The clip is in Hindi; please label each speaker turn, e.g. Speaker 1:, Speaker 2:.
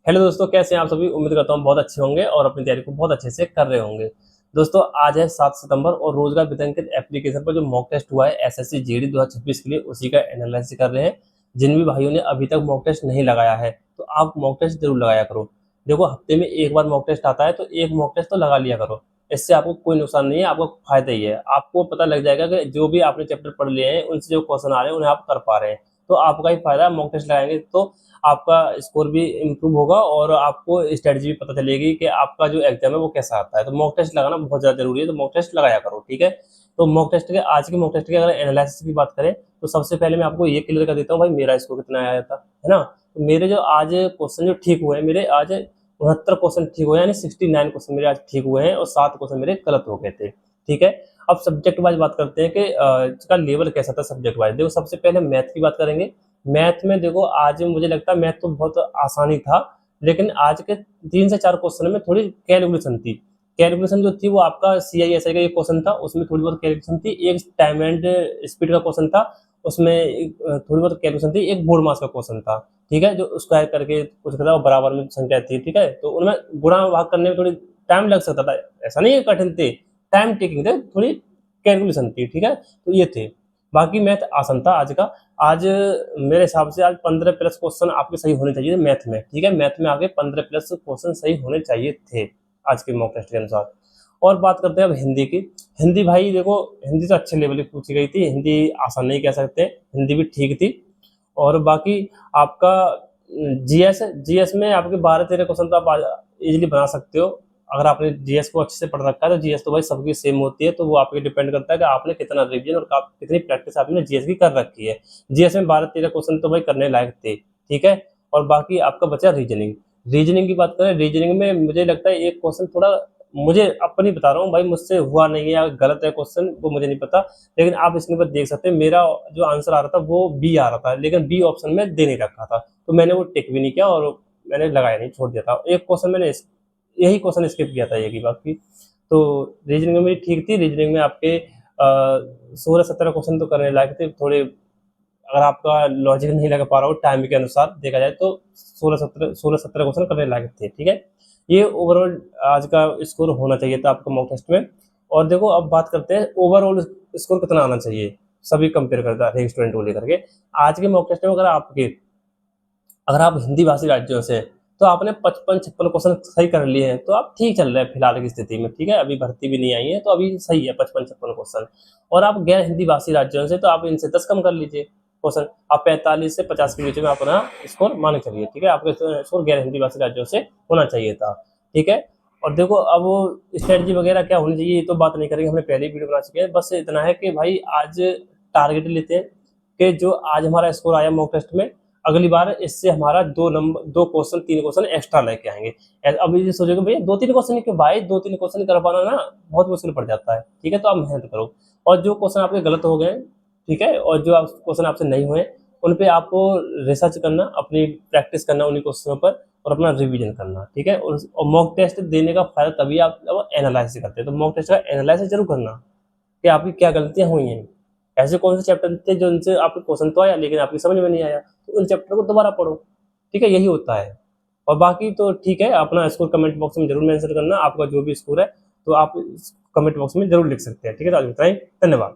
Speaker 1: हेलो दोस्तों, कैसे हैं आप सभी। उम्मीद करता हूँ बहुत अच्छे होंगे और अपनी तैयारी को बहुत अच्छे से कर रहे होंगे। दोस्तों, आज है 7 सितंबर और रोजगार वितरण एप्लीकेशन पर जो मॉक टेस्ट हुआ है एसएससी जीडी 2026 के लिए, उसी का एनालिसिस कर रहे हैं। जिन भी भाइयों ने अभी तक मॉक टेस्ट नहीं लगाया है तो आप मॉक टेस्ट जरूर लगाया करो। देखो, हफ्ते में एक बार मॉक टेस्ट आता है तो एक मॉक टेस्ट तो लगा लिया करो। इससे आपको कोई नुकसान नहीं है, आपको फायदा ही है। आपको पता लग जाएगा कि जो भी आपने चैप्टर पढ़ लिए हैं उनसे जो क्वेश्चन आ रहे हैं उन्हें आप कर पा रहे हैं। तो आपका ही फायदा है। मॉक टेस्ट लगाएंगे तो आपका स्कोर भी इम्प्रूव होगा और आपको स्ट्रेटजी भी पता चलेगी कि आपका जो एग्जाम है वो कैसा आता है। तो मॉक टेस्ट लगाना बहुत ज़्यादा जरूरी है, तो मॉक टेस्ट लगाया करो, ठीक है। तो मॉक टेस्ट के आज के मॉक टेस्ट के अगर एनालिसिस की बात करें तो सबसे पहले मैं आपको ये क्लियर कर देता हूँ भाई मेरा स्कोर कितना आया था, है ना। तो मेरे जो आज क्वेश्चन जो ठीक हुए हैं, मेरे आज 69 क्वेश्चन ठीक हुए हैं, यानी 69 क्वेश्चन मेरे आज ठीक हुए हैं और 7 क्वेश्चन मेरे गलत हो गए थे, ठीक है। अब सब्जेक्ट वाइज बात करते हैं कि इसका लेवल कैसा था सब्जेक्ट वाइज। देखो, सबसे पहले मैथ की बात करेंगे। मैथ में देखो, आज मुझे लगता है मैथ तो बहुत आसानी था, लेकिन आज के 3 से 4 क्वेश्चन में थोड़ी कैलकुलेशन थी। कैलकुलेशन जो थी वो आपका CISI का एक क्वेश्चन था, उसमें थोड़ी बहुत कैलकुलेशन थी। एक टाइम एंड स्पीड का क्वेश्चन था, उसमें थोड़ी बहुत कैलकुलेशन थी। एक बोर्ड मास का क्वेश्चन था, ठीक है, जो स्क्वायर करके कुछ था, बराबर में संख्या थी, ठीक है। तो उनमें गुणा भाग करने में थोड़ी टाइम लग सकता था, ऐसा नहीं है कठिन थे, टाइम टेकिंग थे, थोड़ी कैलकुलेशन थी, ठीक है। तो ये थे। बाकी मैथ आसान था आज का। आज मेरे हिसाब से आज 15 प्लस क्वेश्चन आपके सही होने चाहिए मैथ में, ठीक है। मैथ में आगे 15 प्लस क्वेश्चन सही होने चाहिए थे आज के मॉक टेस्ट के अनुसार। और बात करते हैं अब हिंदी की। हिंदी भाई देखो, हिंदी तो अच्छे लेवल की पूछी गई थी, हिंदी आसान नहीं कह सकते, हिंदी भी ठीक थी। और बाकी आपका जीएस, जीएस में आपके 12-13 क्वेश्चन तो आप इजीली बना सकते हो। अगर आपने जीएस को अच्छे से पढ़ रखा है तो जीएस तो भाई सबकी सेम होती है, तो वो आपके डिपेंड करता है कि आपने कितना रिवीजन और कितनी प्रैक्टिस आपने जीएस की कर रखी है। जीएस में 12-13 क्वेश्चन तो भाई करने लायक थे, ठीक है। और बाकी आपका बचा रीजनिंग। रीजनिंग की बात करें, रीजनिंग में मुझे लगता है एक क्वेश्चन थोड़ा, मुझे अपनी बता रहा हूँ भाई, मुझसे हुआ नहीं है या गलत है क्वेश्चन वो मुझे नहीं पता, लेकिन आप इसके ऊपर देख सकते हैं मेरा जो आंसर आ रहा था वो बी आ रहा था, लेकिन बी ऑप्शन में दे नहीं रखा था, तो मैंने वो टिक भी नहीं किया और मैंने लगाया नहीं, छोड़ दिया था। एक क्वेश्चन मैंने यही क्वेश्चन स्किप किया था, ये की बाकी। तो रीजनिंग में मेरी ठीक थी। रीजनिंग में आपके 16-17 क्वेश्चन तो करने लायक थे थोड़े। अगर आपका लॉजिक नहीं लगा पा रहा हो टाइम के अनुसार देखा जाए तो 16-17 क्वेश्चन करने लायक थे, ठीक है। ये ओवरऑल आज का स्कोर होना चाहिए था आपका मॉक टेस्ट में। और देखो, अब बात करते हैं ओवरऑल स्कोर कितना आना चाहिए, सभी कंपेयर करता है स्टूडेंट को लेकर के। आज के मॉक टेस्ट में अगर आप हिंदी भाषी राज्यों से, तो आपने 55-56 क्वेश्चन सही कर लिए हैं, तो आप ठीक चल रहे हैं फिलहाल की स्थिति में, ठीक है। अभी भर्ती भी नहीं आई है तो अभी सही है 55-56 क्वेश्चन। और आप गैर हिंदी भाषी राज्यों से, तो आप इनसे 10 कम कर लीजिए क्वेश्चन। आप 45 से 50 के बीच में अपना स्कोर मान के चलिए, ठीक है। आपका स्कोर गैर हिंदी भाषी राज्यों से होना चाहिए था, ठीक है। और देखो, अब स्ट्रेटजी वगैरह क्या होनी चाहिए ये तो बात नहीं करेंगे, हमने पहले ही वीडियो बना चुके हैं। बस इतना है कि भाई आज टारगेट लेते हैं कि जो आज हमारा स्कोर आया मॉक टेस्ट में, अगली बार इससे हमारा 2 क्वेश्चन 3 क्वेश्चन एक्स्ट्रा लेके आएंगे। अब ये सोचोगे भैया 2-3 क्वेश्चन के भाई 2-3 क्वेश्चन कर पाना ना बहुत मुश्किल पड़ जाता है, ठीक है। तो आप मेहनत करो और जो क्वेश्चन आपके गलत हो गए, ठीक है, और जो क्वेश्चन आपसे नहीं हुए उन पे आपको रिसर्च करना, अपनी प्रैक्टिस करना उन्हीं क्वेश्चनों पर और अपना रिवीजन करना, ठीक है। और मॉक टेस्ट देने का फायदा तभी आप एनालिसिस करते हैं, तो मॉक टेस्ट का एनालिसिस जरूर करना कि आपकी क्या गलतियां हुई हैं। ऐसे कौन से चैप्टर थे जो उनसे आपको क्वेश्चन तो आया लेकिन आपकी समझ में नहीं आया, तो उन चैप्टर को दोबारा पढ़ो, ठीक है, यही होता है। और बाकी तो ठीक है, अपना स्कोर कमेंट बॉक्स में जरूर मेंशन करना, आपका जो भी स्कोर है तो आप कमेंट बॉक्स में जरूर लिख सकते हैं, ठीक है। तो आज बताएं, धन्यवाद।